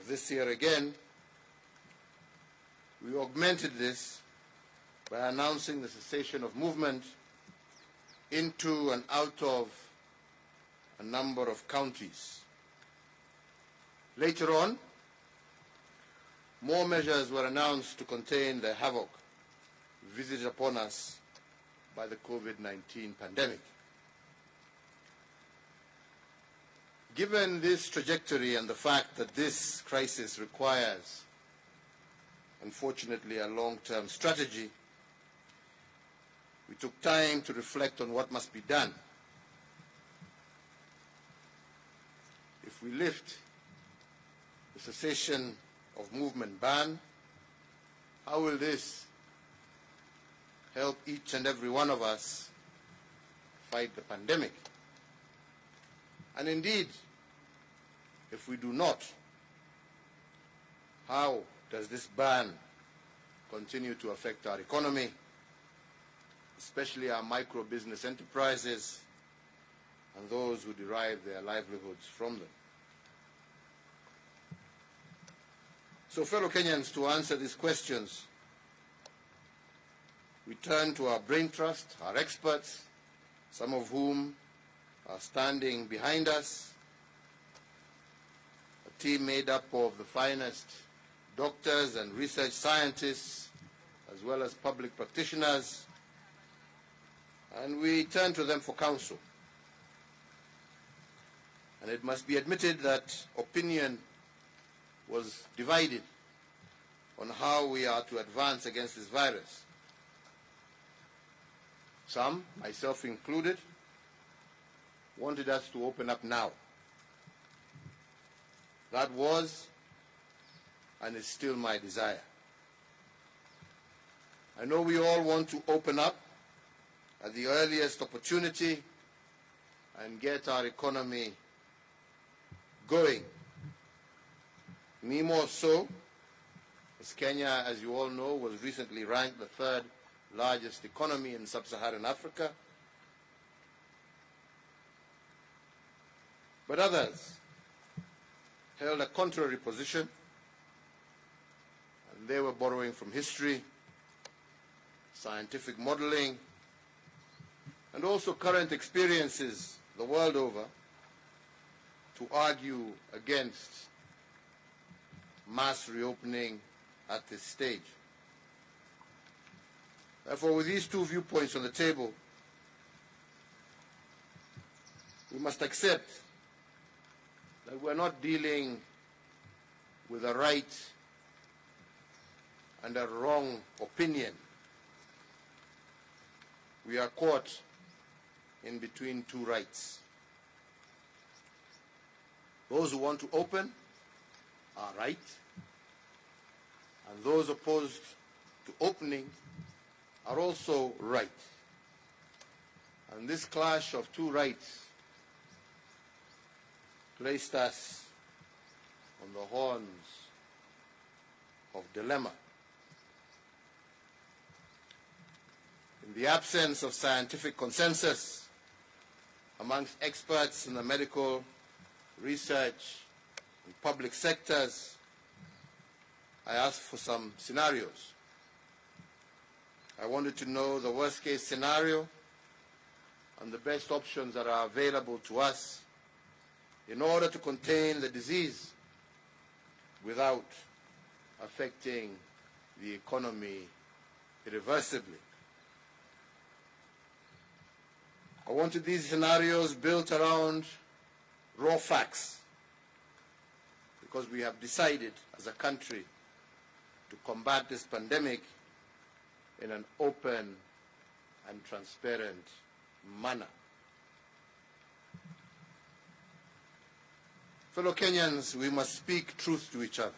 of this year again, we augmented this by announcing the cessation of movement into and out of a number of counties. Later on, more measures were announced to contain the havoc visited upon us by the COVID-19 pandemic. Given this trajectory and the fact that this crisis requires, unfortunately, a long-term strategy, we took time to reflect on what must be done. If we lift the cessation of movement ban, how will this help each and every one of us fight the pandemic? And indeed, if we do not, how does this ban continue to affect our economy, especially our micro-business enterprises and those who derive their livelihoods from them? So, fellow Kenyans, to answer these questions, we turn to our brain trust, our experts, some of whom are standing behind us, a team made up of the finest doctors and research scientists, as well as public practitioners, and we turn to them for counsel. And it must be admitted that opinion was divided on how we are to advance against this virus. Some, myself included, wanted us to open up now. That was and is still my desire. I know we all want to open up at the earliest opportunity and get our economy going. Me more so, as Kenya, as you all know, was recently ranked the third largest economy in sub-Saharan Africa. But others held a contrary position, and they were borrowing from history, scientific modeling, and also current experiences the world over to argue against mass reopening at this stage. Therefore, with these two viewpoints on the table, we must accept that we're not dealing with a right and a wrong opinion. We are caught in between two rights. Those who want to open are right, and those opposed to opening are also right. And this clash of two rights placed us on the horns of dilemma. In the absence of scientific consensus amongst experts in the medical, research, and public sectors, I asked for some scenarios. I wanted to know the worst-case scenario and the best options that are available to us in order to contain the disease without affecting the economy irreversibly. I wanted these scenarios built around raw facts, because we have decided as a country to combat this pandemic in an open and transparent manner. Fellow Kenyans, we must speak truth to each other.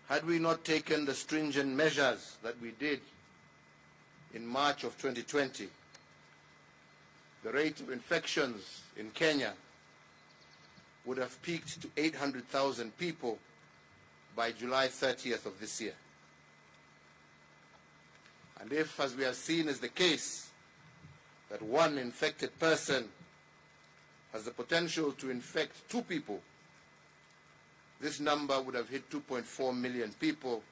Had we not taken the stringent measures that we did in March of 2020, the rate of infections in Kenya would have peaked to 800,000 people by July 30th of this year. And if, as we have seen is the case, that one infected person has the potential to infect two people, this number would have hit 2.4 million people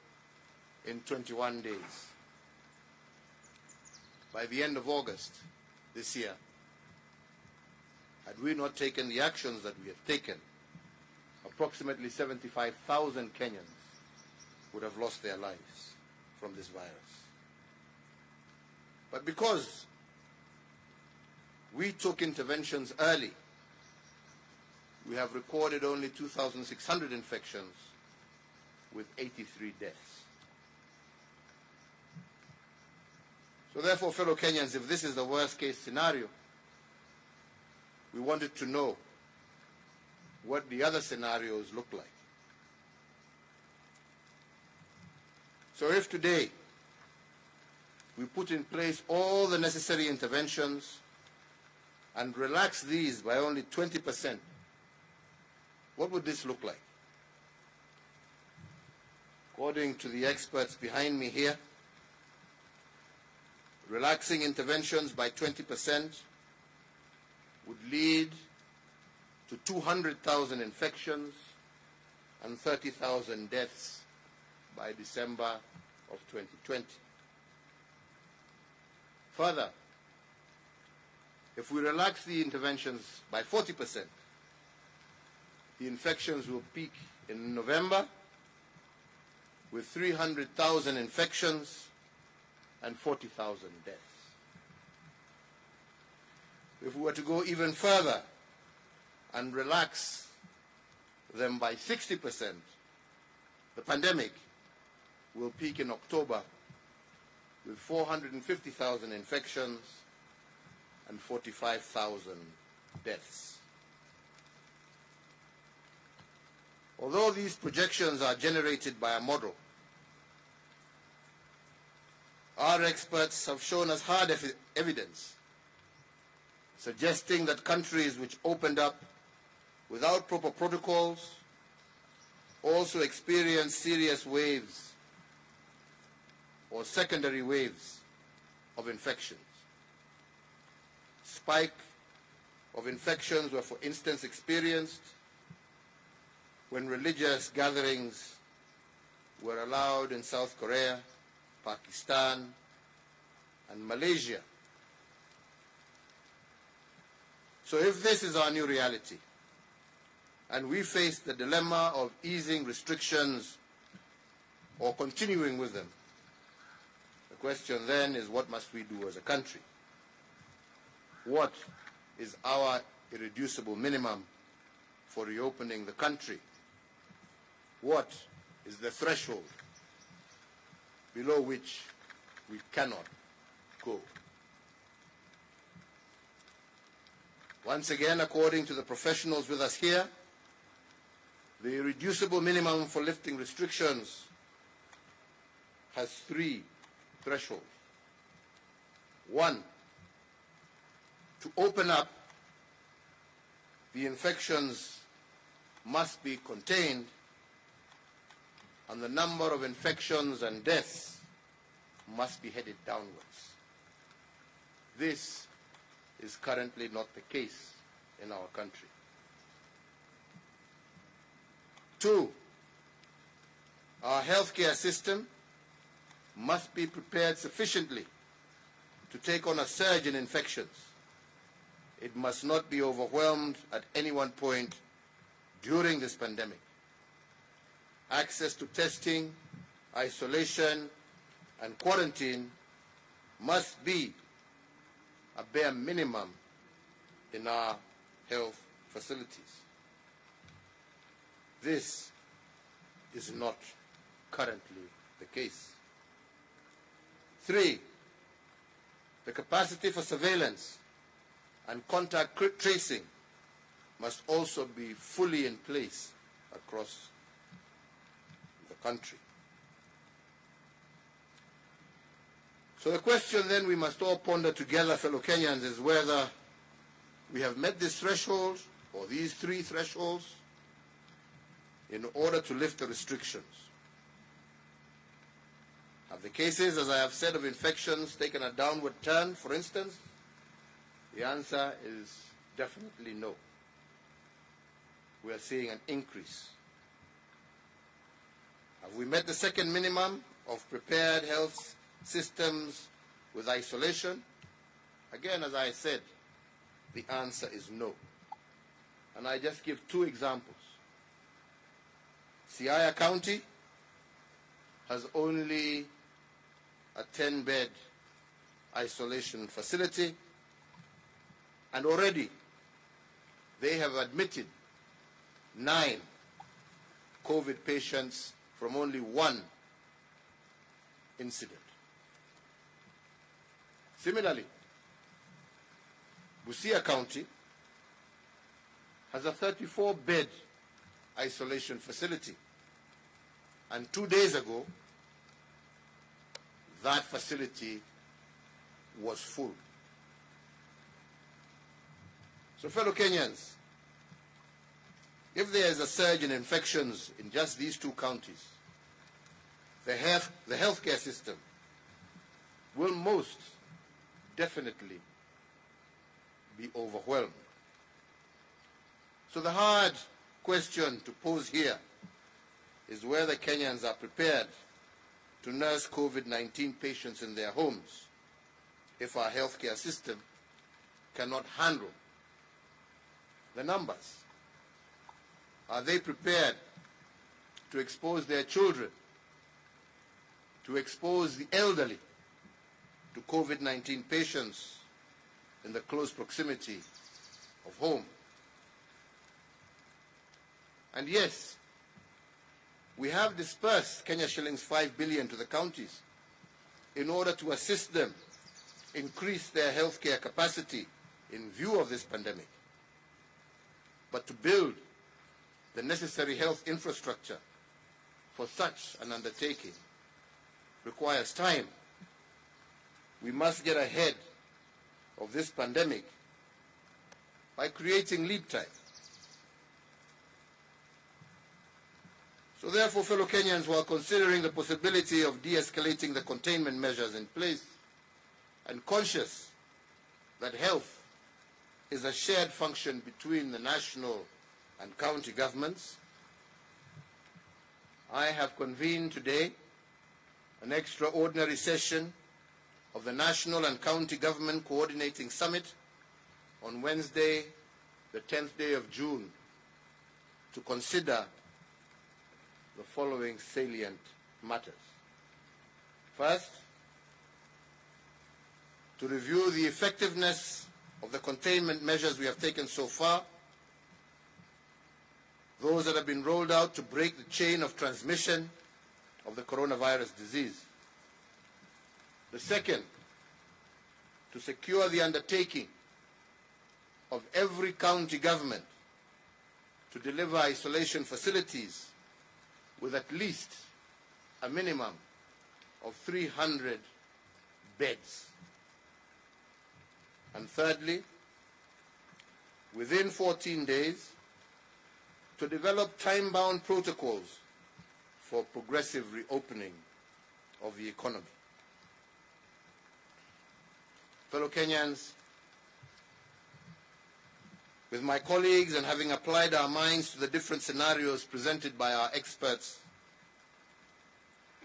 in 21 days. By the end of August this year, had we not taken the actions that we have taken, approximately 75,000 Kenyans would have lost their lives from this virus. But because we took interventions early, we have recorded only 2,600 infections with 83 deaths. So therefore, fellow Kenyans, if this is the worst case scenario, we wanted to know what the other scenarios look like. So if today we put in place all the necessary interventions and relax these by only 20%, what would this look like? According to the experts behind me here, relaxing interventions by 20% would lead to 200,000 infections and 30,000 deaths by December of 2020. Further, if we relax the interventions by 40%, the infections will peak in November with 300,000 infections and 40,000 deaths. If we were to go even further and relax them by 60%, the pandemic will peak in October with 450,000 infections and 45,000 deaths. Although these projections are generated by a model, our experts have shown us hard evidence suggesting that countries which opened up without proper protocols also experienced serious waves or secondary waves of infections. Spike of infections were, for instance, experienced when religious gatherings were allowed in South Korea, Pakistan, and Malaysia. So if this is our new reality, and we face the dilemma of easing restrictions or continuing with them, the question then is, what must we do as a country? What is our irreducible minimum for reopening the country? What is the threshold below which we cannot go? Once again, according to the professionals with us here, the irreducible minimum for lifting restrictions has 3 thresholds. 1, to open up, the infections must be contained and the number of infections and deaths must be headed downwards. This is currently not the case in our country. 2, our healthcare system must be prepared sufficiently to take on a surge in infections. It must not be overwhelmed at any one point during this pandemic. Access to testing, isolation, and quarantine must be a bare minimum in our health facilities. This is not currently the case. 3, the capacity for surveillance and contact tracing must also be fully in place across the country. So the question then we must all ponder together, fellow Kenyans, is whether we have met this threshold or these 3 thresholds in order to lift the restrictions. Have the cases, as I have said, of infections taken a downward turn, for instance? The answer is definitely no. We are seeing an increase Have we met the second minimum of prepared health systems with isolation? Again, as I said, the answer is no. And I just give two examples. Siaya County has only a 10-bed isolation facility, and already they have admitted 9 COVID patients from only one incident. Similarly, Busia County has a 34-bed isolation facility, and 2 days ago, that facility was full. So, fellow Kenyans, if there is a surge in infections in just these 2 counties, the healthcare system will most definitely be overwhelmed. So the hard question to pose here is whether Kenyans are prepared to nurse COVID-19 patients in their homes if our healthcare system cannot handle the numbers. Are they prepared to expose their children, to expose the elderly to COVID-19 patients in the close proximity of home? And yes, we have dispersed Kenya shillings 5 billion to the counties in order to assist them increase their healthcare capacity in view of this pandemic. But to build the necessary health infrastructure for such an undertaking requires time. We must get ahead of this pandemic by creating lead time. So therefore, fellow Kenyans, while considering the possibility of de-escalating the containment measures in place and conscious that health is a shared function between the national and county governments, I have convened today an extraordinary session of the National and County Government Coordinating Summit on Wednesday, the 10th day of June, to consider the following salient matters. First, to review the effectiveness of the containment measures we have taken so far, those that have been rolled out to break the chain of transmission of the coronavirus disease. The second, to secure the undertaking of every county government to deliver isolation facilities with at least a minimum of 300 beds. And thirdly, within 14 days, to develop time-bound protocols for progressive reopening of the economy. Fellow Kenyans, with my colleagues and having applied our minds to the different scenarios presented by our experts,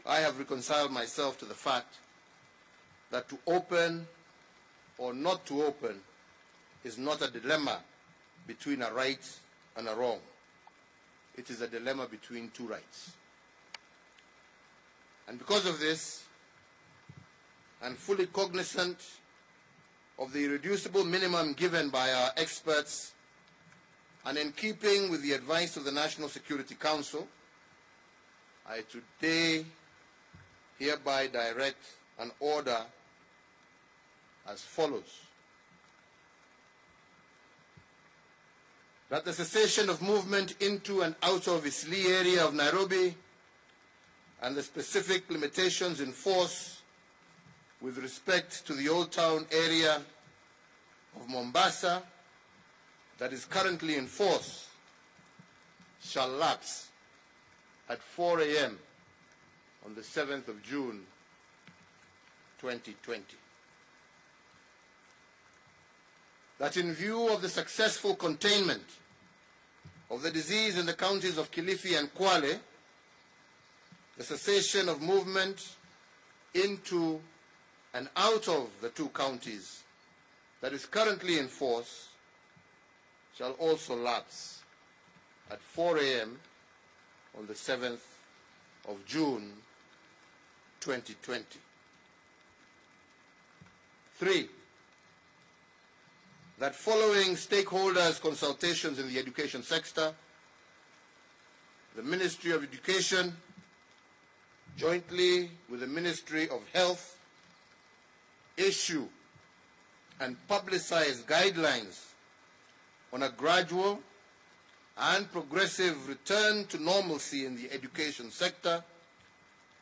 I have reconciled myself to the fact that to open or not to open is not a dilemma between a right and a wrong. It is a dilemma between 2 rights. And because of this, and fully cognizant of the irreducible minimum given by our experts, and in keeping with the advice of the National Security Council, I today hereby direct an order as follows. That the cessation of movement into and out of Eastleigh area of Nairobi and the specific limitations in force with respect to the Old Town area of Mombasa that is currently in force shall lapse at 4 a.m. on the 7th of June 2020. That in view of the successful containment of the disease in the counties of Kilifi and Kwale, the cessation of movement into and out of the two counties that is currently in force shall also lapse at 4 a.m. on the 7th of June 2020. 3, that following stakeholders' consultations in the education sector, the Ministry of Education, jointly with the Ministry of Health, issue and publicize guidelines on a gradual and progressive return to normalcy in the education sector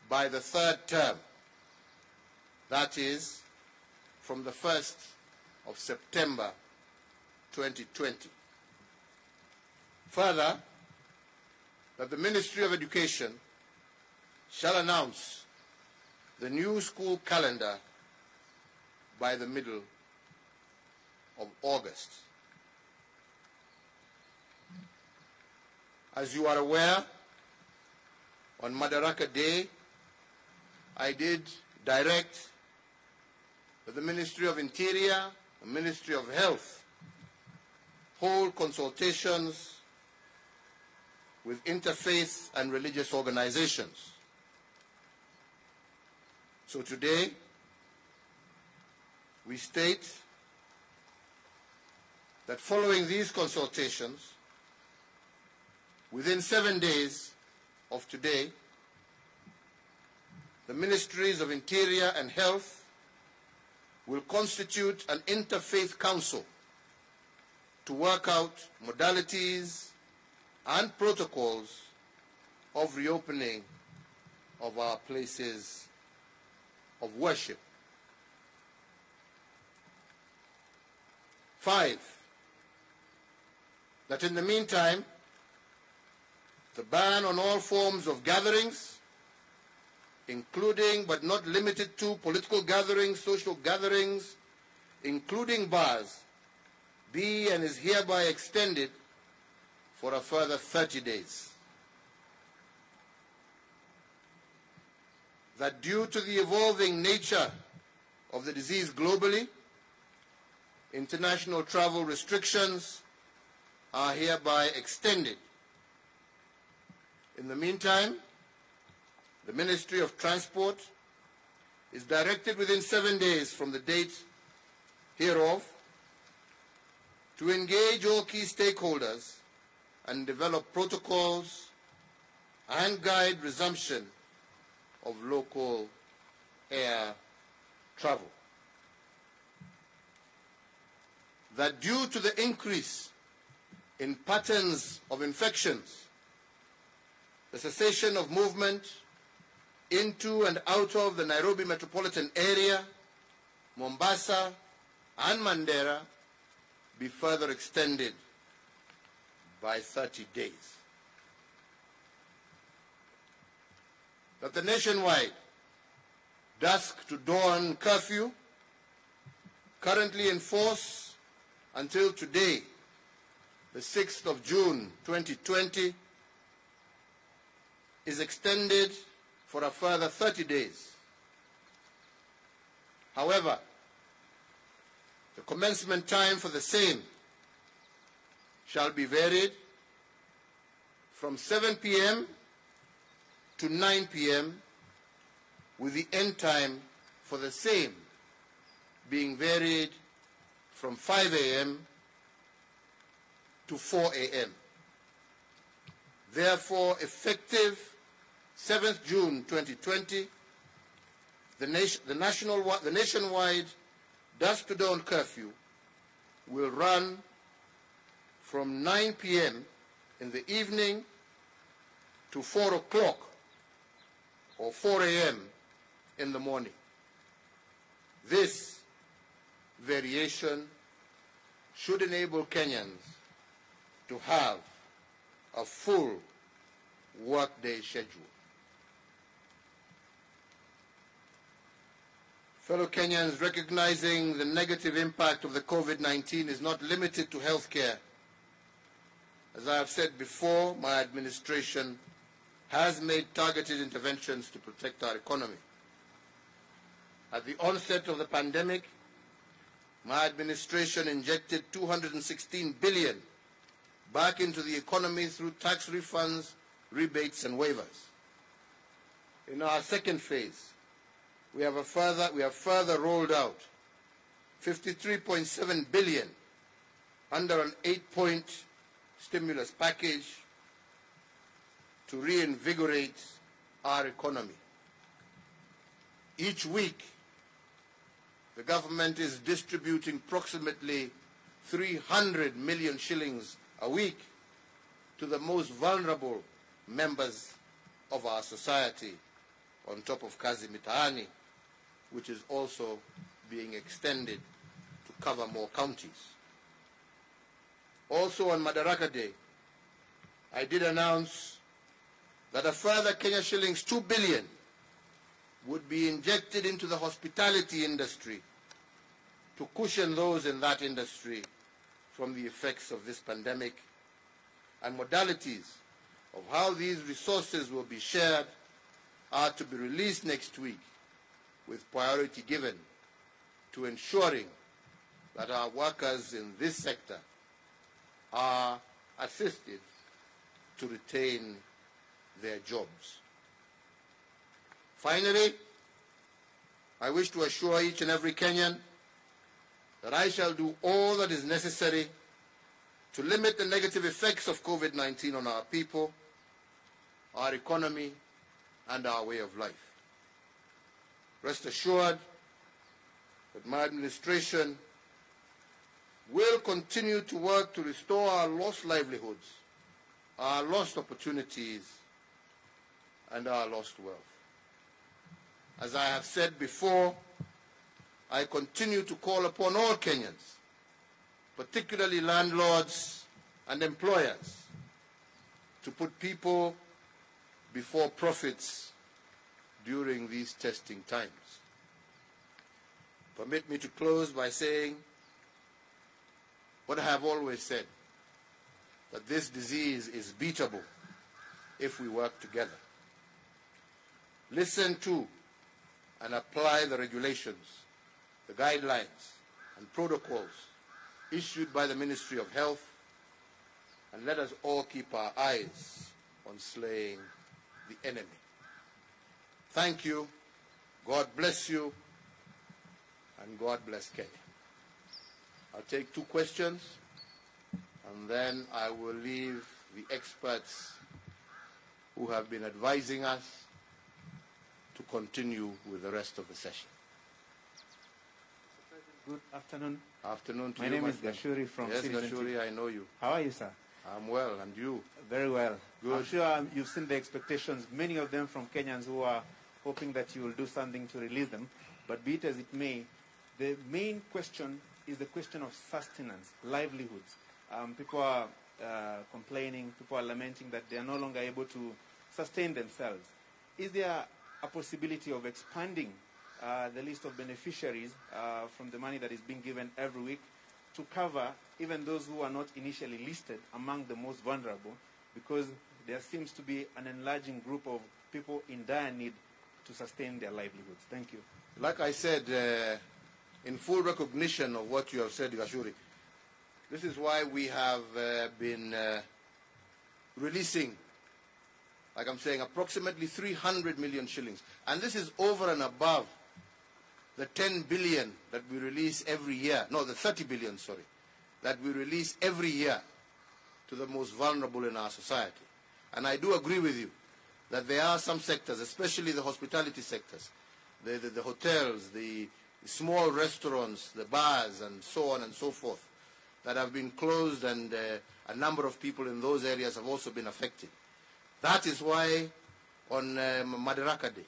by the third term, that is, from the 1st of September 2020. Further, that the Ministry of Education shall announce the new school calendar by the middle of August. As you are aware, on Madaraka Day, I did direct that the Ministry of Interior, the Ministry of Health, hold consultations with interfaith and religious organizations. So today, we state that following these consultations, within 7 days of today, the Ministries of Interior and Health will constitute an interfaith council to work out modalities and protocols of reopening of our places of worship. 5, that in the meantime, the ban on all forms of gatherings, including but not limited to political gatherings, social gatherings, including bars, be and is hereby extended for a further 30 days. That due to the evolving nature of the disease globally, international travel restrictions are hereby extended. In the meantime, the Ministry of Transport is directed within 7 days from the date hereof to engage all key stakeholders and develop protocols and guide resumption of local air travel. That due to the increase in patterns of infections, the cessation of movement into and out of the Nairobi metropolitan area, Mombasa, and Mandera be further extended by 30 days. That the nationwide dusk to dawn curfew, currently in force until today, the 6th of June 2020, is extended for a further 30 days. However, the commencement time for the same shall be varied from 7 p.m. to 9 p.m., with the end time for the same being varied from 5 a.m. to 4 a.m. Therefore, effective 7th June 2020, the nationwide dusk to dawn curfew will run from 9 p.m. in the evening to 4 o'clock or 4 a.m. in the morning. This variation should enable Kenyans to have a full workday schedule. Fellow Kenyans, recognizing the negative impact of the COVID-19 is not limited to healthcare. As I have said before, my administration has made targeted interventions to protect our economy. At the onset of the pandemic, my administration injected $216 billion back into the economy through tax refunds, rebates, and waivers. In our second phase, we have further rolled out $53.7 billion under an 8-point stimulus package to reinvigorate our economy. Each week, the government is distributing approximately 300 million shillings a week to the most vulnerable members of our society, on top of Kazi Mitaani, which is also being extended to cover more counties. Also on Madaraka Day, I did announce that a further Kenya shillings 2 billion would be injected into the hospitality industry to cushion those in that industry from the effects of this pandemic, and modalities of how these resources will be shared are to be released next week, with priority given to ensuring that our workers in this sector are assisted to retain their jobs. Finally, I wish to assure each and every Kenyan that I shall do all that is necessary to limit the negative effects of COVID-19 on our people, our economy, and our way of life. Rest assured that my administration will continue to work to restore our lost livelihoods, our lost opportunities, and our lost wealth. As I have said before, I continue to call upon all Kenyans, particularly landlords and employers, to put people before profits during these testing times. Permit me to close by saying what I have always said, that this disease is beatable if we work together. Listen to and apply the regulations, the guidelines and protocols issued by the Ministry of Health, and let us all keep our eyes on slaying the enemy. Thank you. God bless you, and God bless Kenya. I'll take 2 questions, and then I will leave the experts who have been advising us to continue with the rest of the session. Good afternoon. Afternoon to my you, name my is friend. Gashuri from Yes, Citizen Gashuri, TV. I know you. How are you, sir? I'm well, and you? Very well. Good. I'm sure you've seen the expectations, many of them from Kenyans who are hoping that you will do something to release them. But be it as it may, the main question is the question of sustenance, livelihoods. People are complaining, people are lamenting that they are no longer able to sustain themselves. Is there a possibility of expanding the list of beneficiaries from the money that is being given every week to cover even those who are not initially listed among the most vulnerable, because there seems to be an enlarging group of people in dire need to sustain their livelihoods? Thank you. Like I said, in full recognition of what you have said, Gashuri, this is why we have been releasing, like I'm saying, approximately 300 million shillings. And this is over and above the 10 billion that we release every year. No, the 30 billion, sorry, that we release every year to the most vulnerable in our society. And I do agree with you that there are some sectors, especially the hospitality sectors, the hotels, the small restaurants, the bars, and so on and so forth, that have been closed, and a number of people in those areas have also been affected. That is why on Madaraka Day,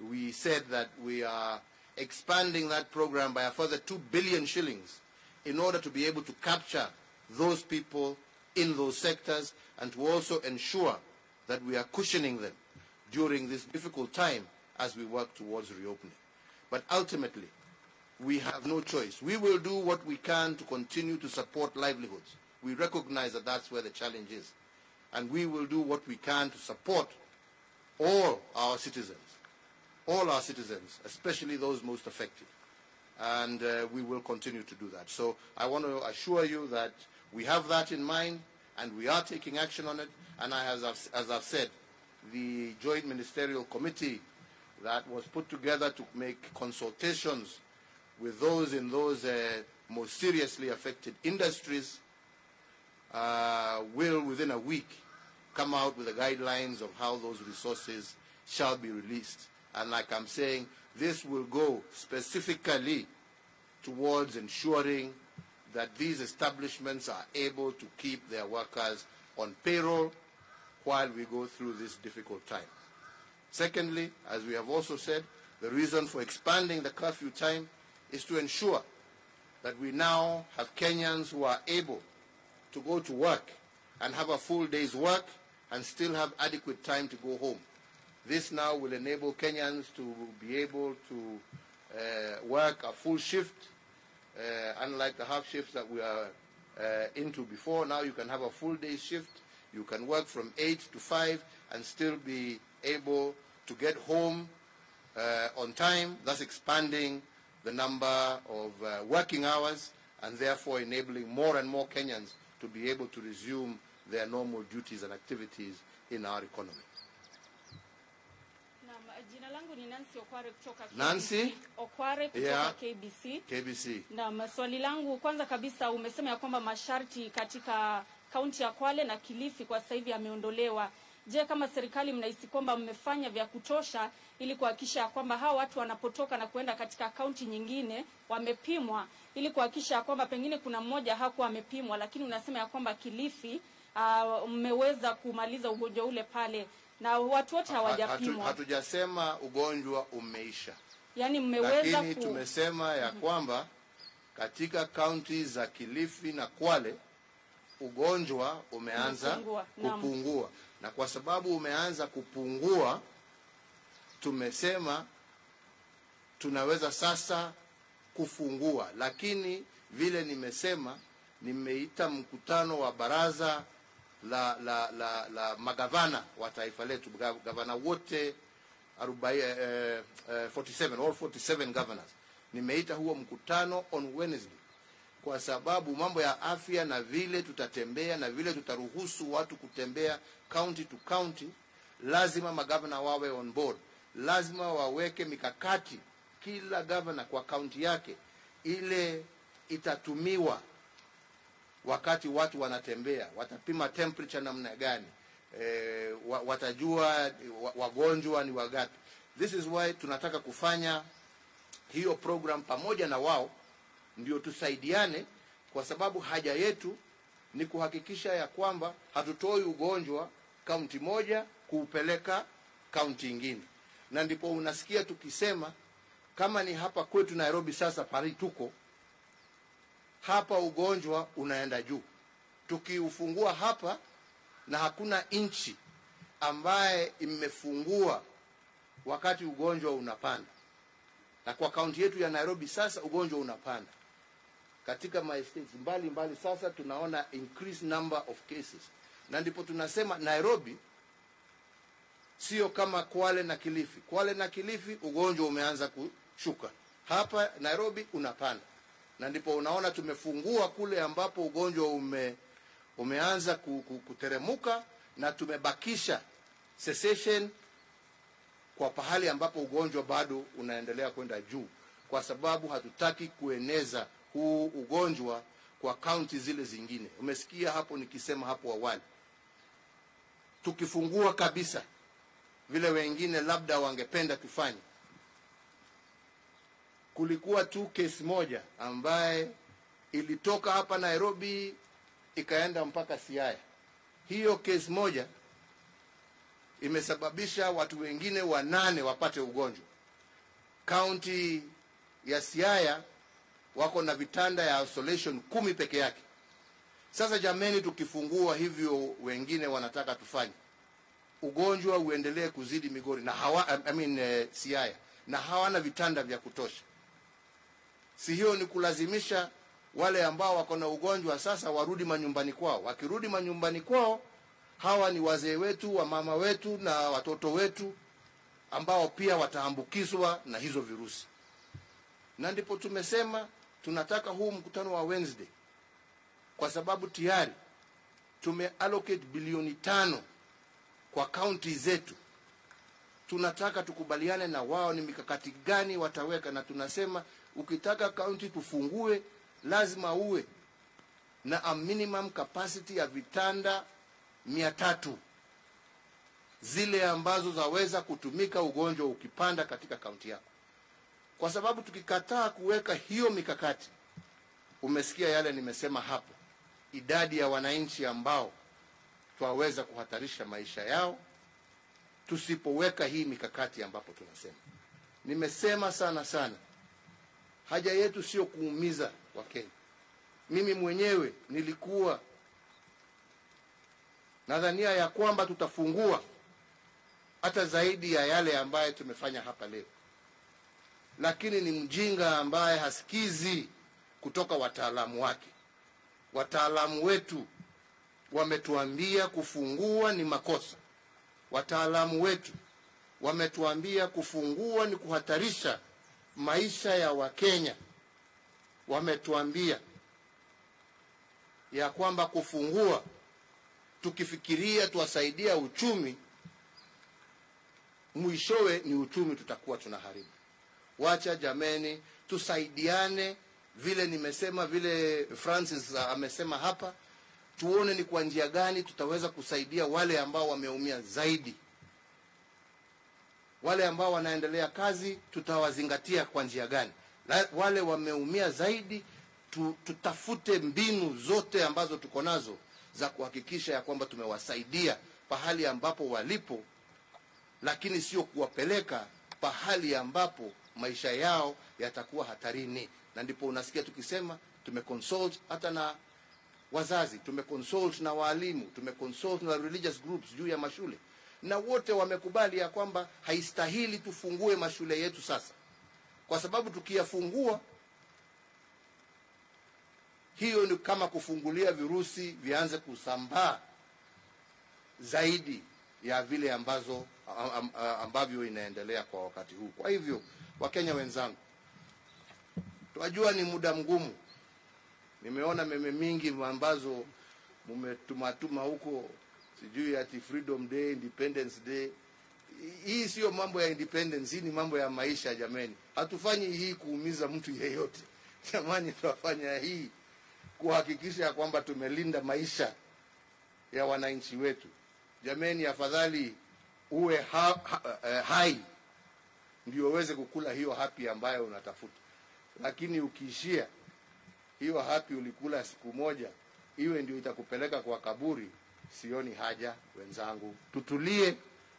we said that we are expanding that program by a further 2 billion shillings in order to be able to capture those people in those sectors, and to also ensure that we are cushioning them during this difficult time as we work towards reopening. But ultimately, we have no choice. We will do what we can to continue to support livelihoods. We recognize that that's where the challenge is. And we will do what we can to support all our citizens, especially those most affected. And we will continue to do that. So I want to assure you that we have that in mind, and we are taking action on it. And as I've said, the Joint Ministerial Committee that was put together to make consultations with those in those most seriously affected industries will, within a week, come out with the guidelines of how those resources shall be released. And like I'm saying, this will go specifically towards ensuring that these establishments are able to keep their workers on payroll while we go through this difficult time. Secondly, as we have also said, the reason for expanding the curfew time is to ensure that we now have Kenyans who are able to go to work and have a full day's work and still have adequate time to go home. This now will enable Kenyans to be able to work a full shift, unlike the half shifts that we are into before. Now you can have a full day shift. You can work from 8 to 5 and still be able to get home on time, thus expanding the number of working hours and therefore enabling more and more Kenyans to be able to resume their normal duties and activities in our economy. Jina langu ni Nancy Okware kutoka Nancy Okware kutoka KBC. Na swali langu kwanza kabisa, umesema ya kwamba masharti katika kaunti ya Kwale na Kilifi kwa sasa hivi yameondolewa. Je, kama serikali mnahisi kwamba mmefanya vya kutosha ili kuhakikisha kwamba hao watu wanapotoka na kuenda katika kaunti nyingine wamepimwa, ili kuhakikisha kwamba pengine kuna mmoja hakuwa amepimwa, lakini unasema ya kwamba Kilifi mmeweza kumaliza ugonjwa ule pale na watu wote hawajapimwa? Hatujasema ugonjwa umeisha. Yaani mmeweza, lakini tumesema ya kwamba katika kaunti za Kilifi na Kwale ugonjwa umeanza kupungua. Na kwa sababu umeanza kupungua, tumesema tunaweza sasa kufungua. Lakini vile nimesema, nimeita mkutano wa baraza la magavana wa taifa letu, gavana wote 47 governors. Nimeita huo mkutano on Wednesday kwa sababu mambo ya afya na vile tutatembea na vile tutaruhusu watu kutembea county to county, lazima magavana wawe on board. Lazima waweke mikakati, kila governor kwa county yake, ile itatumiwa wakati watu wanatembea. Watapima temperature namna gani, watajua wagonjwa ni wagapi. This is why tunataka kufanya hiyo program pamoja na wao, ndio tusaidiane, kwa sababu haja yetu ni kuhakikisha ya kwamba hatutoi ugonjwa kaunti moja kuupeleka kaunti nyingine. Na ndipo unasikia tukisema kama ni hapa kwetu Nairobi, sasa pari tuko hapa ugonjwa unaenda juu. Tukiufungua hapa, na hakuna inchi ambaye imefungua wakati ugonjwa unapanda. Na kwa kaunti yetu ya Nairobi sasa ugonjwa unapanda. Katika my states mbali sasa tunaona increased number of cases. Na ndipo tunasema Nairobi sio kama Kwale na Kilifi. Kwale na Kilifi ugonjwa umeanza kushuka. Hapa Nairobi unapanda. Na ndipo unaona tumefungua kule ambapo ugonjwa umeanza kuteremuka, na tumebakisha cessation kwa pahali ambapo ugonjwa bado unaendelea kwenda juu, kwa sababu hatutaki kueneza huu ugonjwa kwa kaunti zile zingine. Umesikia hapo nikisema hapo awali, tukifungua kabisa vile wengine labda wangependa tufanye. Kulikuwa tu case moja ambaye ilitoka hapa Nairobi ikaenda mpaka Siaya. Hiyo case moja imesababisha watu wengine 8 wapate ugonjwa. County ya Siaya wako na vitanda ya isolation 10 peke yake. Sasa jameni, tukifungua hivyo wengine wanataka tufanye, ugonjwa uendelee kuzidi Migori na Siaya, na hawana vitanda vya kutosha. Si hiyo ni kulazimisha wale ambao wako na ugonjwa sasa warudi manyumbani kwao. Wakirudi manyumbani kwao Hawa ni wazee wetu, wamama wetu na watoto wetu ambao pia wataambukizwa na hizo virusi. Na ndipo tumesema tunataka huu mkutano wa Wednesday, kwa sababu tayari tumeallocate bilioni 5 kwa county zetu. Tunataka tukubaliane na wao ni mikakati gani wataweka, na tunasema ukitaka county tufungue lazima uwe na a minimum capacity ya vitanda 300 zile ambazo zaweza kutumika ugonjwa ukipanda katika kaunti yako. Kwa sababu tukikataa kuweka hiyo mikakati, umesikia yale nimesema hapo, idadi ya wananchi ambao twaweza kuhatarisha maisha yao tusipoweka hii mikakati ambapo tunasema. Nimesema sana haja yetu sio kuumiza Wakenya. Mimi mwenyewe nilikuwa nadhania ya kwamba tutafungua hata zaidi ya yale ambaye tumefanya hapa leo, lakini ni mjinga ambaye hasikizi kutoka wataalamu wake. Wataalamu wetu wametuambia kufungua ni makosa. Wataalamu wetu wametuambia kufungua ni kuhatarisha maisha ya Wakenya. Wametuambia ya kwamba kufungua tukifikiria tuwasaidia uchumi, mwishowe ni uchumi tutakuwa tunaharibu. Wacha jameni, tusaidiane vile nimesema, vile Francis amesema hapa, tuone ni kwa njia gani tutaweza kusaidia wale ambao wameumia zaidi. Wale ambao wanaendelea kazi tutawazingatia kwa njia gani. Wale wameumia zaidi tutafute mbinu zote ambazo tuko nazo za kuhakikisha ya kwamba tumewasaidia pahali ambapo walipo, lakini sio kuwapeleka pahali ambapo maisha yao yatakuwa hatarini. Na ndipo unasikia tukisema tumeconsult hata na wazazi, tumeconsult na walimu, tumeconsult na religious groups juu ya mashule, na wote wamekubali ya kwamba haistahili tufungue mashule yetu sasa, kwa sababu tukiyafungua hiyo ni kama kufungulia virusi vianze kusambaa zaidi ya vile ambavyo inaendelea kwa wakati huu. Kwa hivyo Wakenya wenzangu, tunajua ni muda mgumu. Nimeona meme mingi ambazo mmetumatuma huko, sijui ati Freedom Day, Independence Day. Hii sio mambo ya independence, hii ni mambo ya maisha jameni. Hatufanyi hii kuumiza mtu yeyote. Jamani, tunafanya hii kuhakikisha kwamba tumelinda maisha ya wananchi wetu. Jameni, afadhali uwe hai ndio uweze kukula hiyo happy ambayo unatafuta. Lakini ukiishia hiyo happy ulikula siku moja, iwe ndio itakupeleka kwa kaburi, sioni haja wenzangu. Tutulie,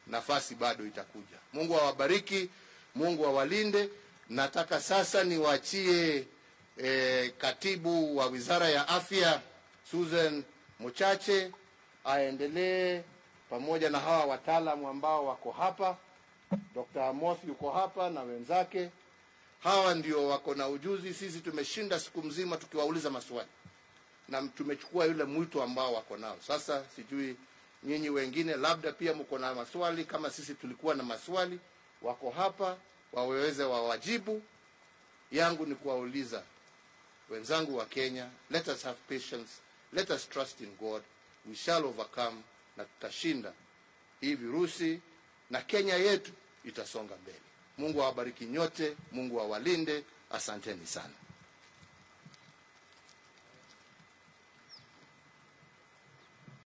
nafasi bado itakuja. Mungu awabariki, Mungu awalinde. Nataka sasa niwaachie katibu wa Wizara ya Afya Susan Mochache aendelee pamoja na hawa wataalamu ambao wako hapa. Dr. Amos yuko hapa na wenzake. Hawa ndio wako na ujuzi. Sisi tumeshinda siku mzima tukiwauliza maswali, na tumechukua yule mwito ambao wako nao. Sasa sijui nyinyi wengine labda pia mko na maswali kama sisi tulikuwa na maswali. Wako hapa waweze wawajibu. Yangu ni kuwauliza wenzangu wa Kenya, let us have patience, let us trust in God, we shall overcome, na tutashinda hii virusi na Kenya yetu itasonga mbele. Mungu awabariki nyote, Mungu awalinde. Asanteni sana.